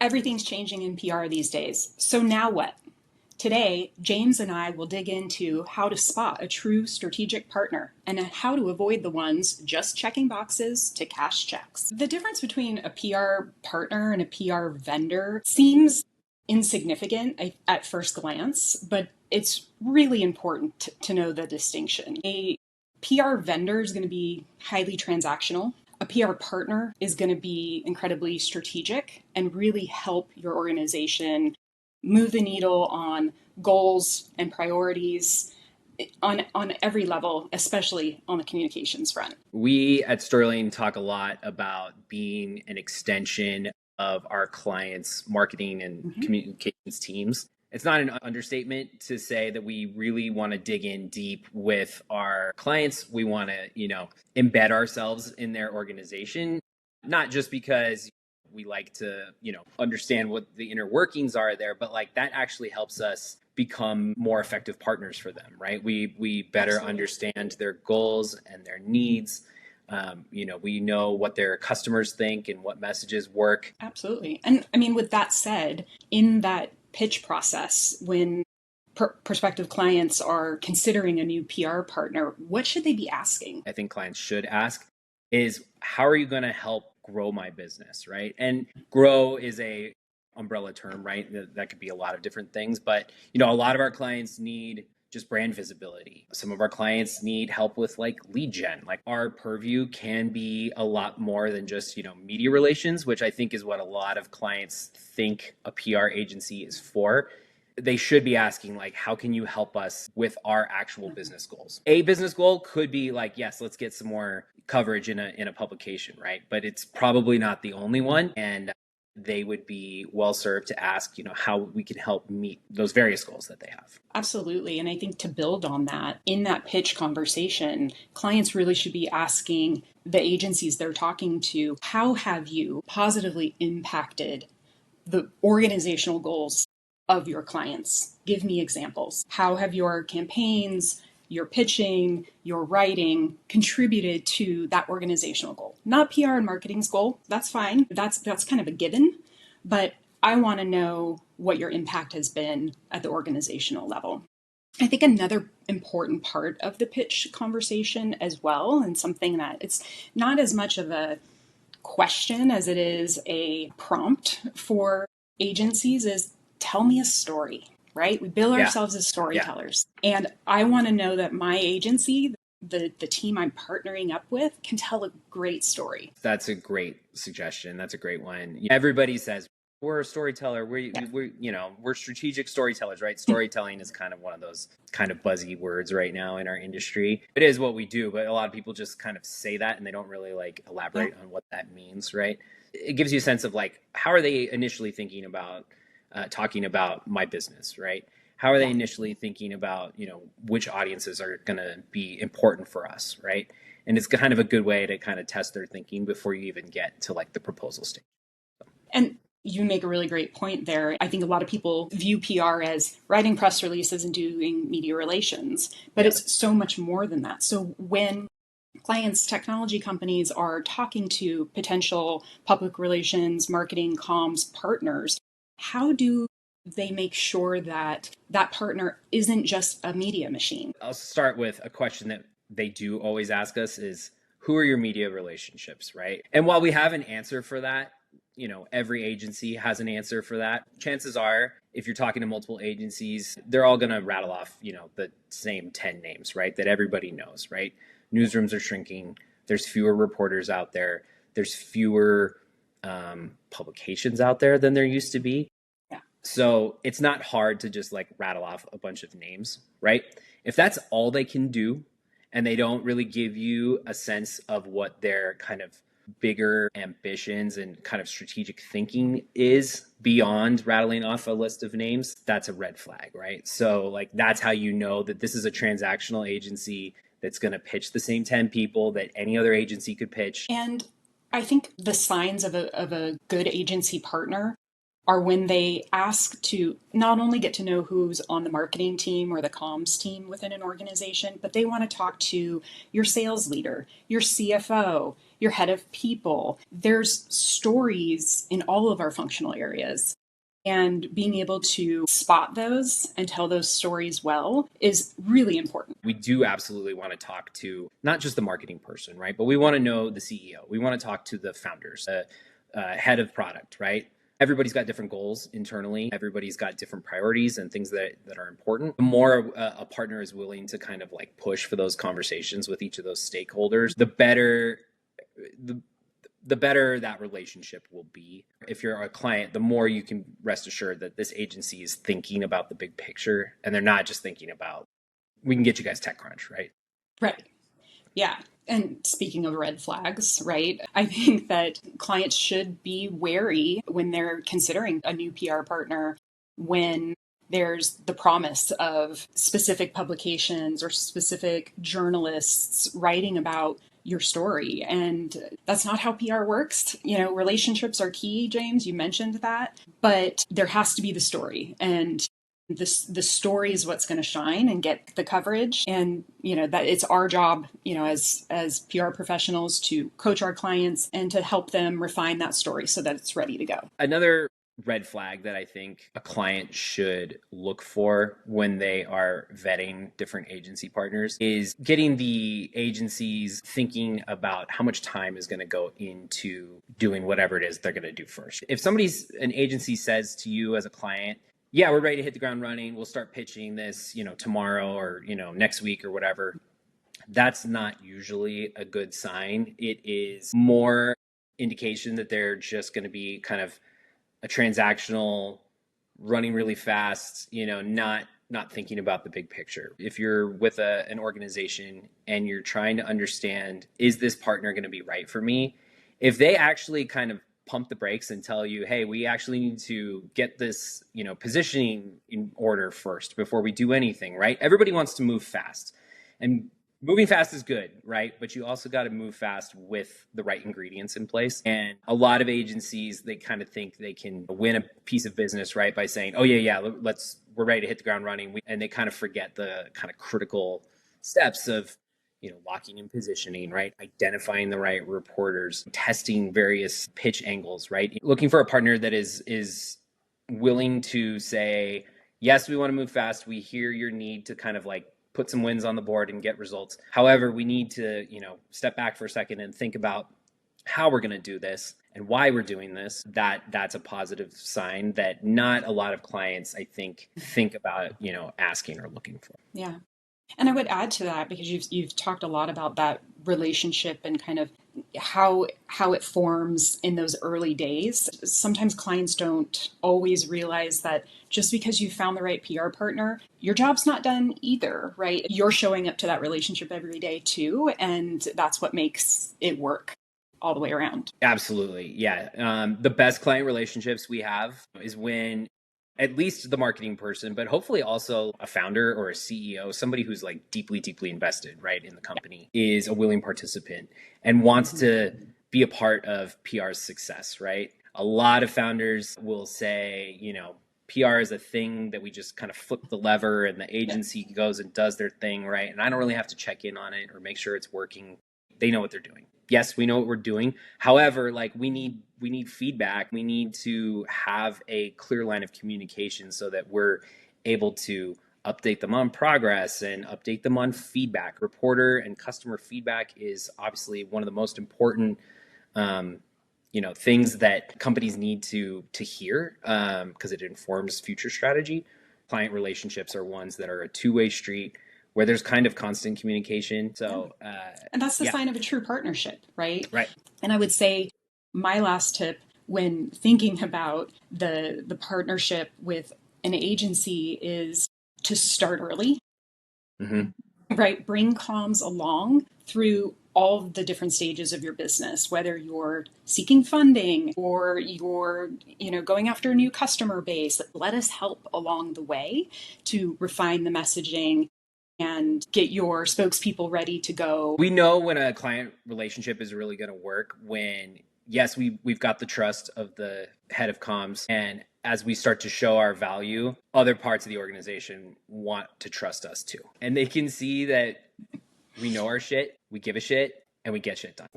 Everything's changing in PR these days. So now what? Today, James and I will dig into how to spot a true strategic partner and how to avoid the ones just checking boxes to cash checks. The difference between a PR partner and a PR vendor seems insignificant at first glance, but it's really important to know the distinction. A PR vendor is going to be highly transactional. A PR partner is going to be incredibly strategic and really help your organization move the needle on goals and priorities on every level, especially on the communications front. We at Sterling talk a lot about being an extension of our clients' marketing and communications teams. It's not an understatement to say that we really want to dig in deep with our clients. We want to, embed ourselves in their organization, not just because we like to, understand what the inner workings are there, but like that actually helps us become more effective partners for them, right? We better understand their goals and their needs. We know what their customers think and what messages work. Absolutely. And I mean, with that said, in that pitch process, when prospective clients are considering a new PR partner, what should they be asking? I think clients should ask is, how are you going to help grow my business, right? And grow is a umbrella term, right? That could be a lot of different things, but a lot of our clients need just brand visibility. Some of our clients need help with like lead gen. Like our purview can be a lot more than just, media relations, which I think is what a lot of clients think a PR agency is for. They should be asking, like, how can you help us with our actual business goals? A business goal could be like, yes, let's get some more coverage in a publication, right? But it's probably not the only one. And they would be well served to ask, how we can help meet those various goals that they have. Absolutely. And I think to build on that, in that pitch conversation, clients really should be asking the agencies they're talking to, how have you positively impacted the organizational goals of your clients? Give me examples. How have your campaigns, your pitching, your writing contributed to that organizational goal? Not PR and marketing's goal. That's fine. That's kind of a given. But I want to know what your impact has been at the organizational level. I think another important part of the pitch conversation as well, and something that it's not as much of a question as it is a prompt for agencies, is tell me a story, right? We bill ourselves as storytellers. Yeah. And I want to know that my agency, the team I'm partnering up with, can tell a great story. That's a great suggestion. That's a great one. Everybody says, we're a storyteller. We're strategic storytellers, right? Storytelling is kind of one of those kind of buzzy words right now in our industry. It is what we do, but a lot of people just kind of say that and they don't really like elaborate on what that means, right? It gives you a sense of like, how are they initially thinking about talking about my business, right? How are they initially thinking about, which audiences are going to be important for us, right? And it's kind of a good way to kind of test their thinking before you even get to like the proposal stage. And you make a really great point there. I think a lot of people view PR as writing press releases and doing media relations, but it's so much more than that. So when clients, technology companies are talking to potential public relations, marketing, comms partners, how do they make sure that that partner isn't just a media machine? I'll start with a question that they do always ask us is, who are your media relationships, right? And while we have an answer for that, every agency has an answer for that. Chances are, if you're talking to multiple agencies, they're all going to rattle off, the same 10 names, right? That everybody knows, right? Newsrooms are shrinking. There's fewer reporters out there. There's fewer publications out there than there used to be. Yeah. So it's not hard to just like rattle off a bunch of names, right? If that's all they can do and they don't really give you a sense of what their kind of bigger ambitions and kind of strategic thinking is beyond rattling off a list of names, that's a red flag, right? So like that's how you know that this is a transactional agency that's going to pitch the same 10 people that any other agency could pitch. And I think the signs of a good agency partner are when they ask to not only get to know who's on the marketing team or the comms team within an organization, but they want to talk to your sales leader, your CFO, your head of people. There's stories in all of our functional areas. And being able to spot those and tell those stories well is really important. We do absolutely want to talk to not just the marketing person, right? But we want to know the CEO. We want to talk to the founders, head of product, right? Everybody's got different goals internally. Everybody's got different priorities and things that are important. The more a partner is willing to kind of like push for those conversations with each of those stakeholders, the better the better that relationship will be. If you're a client, the more you can rest assured that this agency is thinking about the big picture and they're not just thinking about, we can get you guys TechCrunch, right? Right. Yeah. And speaking of red flags, right, I think that clients should be wary when they're considering a new PR partner when there's the promise of specific publications or specific journalists writing about your story. And that's not how PR works. You know, relationships are key, James. You mentioned that, but there has to be the story. And the story is what's going to shine and get the coverage. And that it's our job, as PR professionals, to coach our clients and to help them refine that story so that it's ready to go. Another red flag that I think a client should look for when they are vetting different agency partners is getting the agencies thinking about how much time is going to go into doing whatever it is they're going to do first. If an agency says to you as a client, yeah, we're ready to hit the ground running, we'll start pitching this, tomorrow or, next week or whatever, that's not usually a good sign. It is more indication that they're just going to be kind of a transactional, running really fast, not thinking about the big picture. If you're with an organization and you're trying to understand, is this partner going to be right for me? If they actually kind of pump the brakes and tell you, hey, we actually need to get this, positioning in order first before we do anything, right? Everybody wants to move fast, and moving fast is good, right? But you also got to move fast with the right ingredients in place. And a lot of agencies, they kind of think they can win a piece of business, right, by saying, oh yeah, we're ready to hit the ground running. And they kind of forget the kind of critical steps of, locking and positioning, right? Identifying the right reporters, testing various pitch angles, right? Looking for a partner that is willing to say, yes, we want to move fast. We hear your need to kind of like put some wins on the board and get results. However, we need to, step back for a second and think about how we're going to do this and why we're doing this. That's a positive sign that not a lot of clients, I think about, asking or looking for. Yeah. And I would add to that, because you've talked a lot about that relationship and kind of how it forms in those early days. Sometimes clients don't always realize that just because you found the right PR partner, your job's not done either, right? You're showing up to that relationship every day too, and that's what makes it work all the way around. Absolutely. Yeah. The best client relationships we have is when at least the marketing person, but hopefully also a founder or a CEO, somebody who's like deeply, deeply invested, right, in the company, is a willing participant and wants to be a part of PR's success, right? A lot of founders will say, PR is a thing that we just kind of flip the lever and the agency goes and does their thing, right? And I don't really have to check in on it or make sure it's working. They know what they're doing. Yes, we know what we're doing. However, like we need feedback. We need to have a clear line of communication so that we're able to update them on progress and update them on feedback. Reporter and customer feedback is obviously one of the most important things that companies need to hear because it informs future strategy. Client relationships are ones that are a two-way street where there's kind of constant communication. So, and that's the sign of a true partnership, right? Right. And I would say my last tip when thinking about the partnership with an agency is to start early, right? Bring comms along through all the different stages of your business, whether you're seeking funding or you're, going after a new customer base. Let us help along the way to refine the messaging and get your spokespeople ready to go. We know when a client relationship is really going to work when, yes, we've got the trust of the head of comms, and as we start to show our value, other parts of the organization want to trust us too. And they can see that we know our shit, we give a shit, and we get shit done.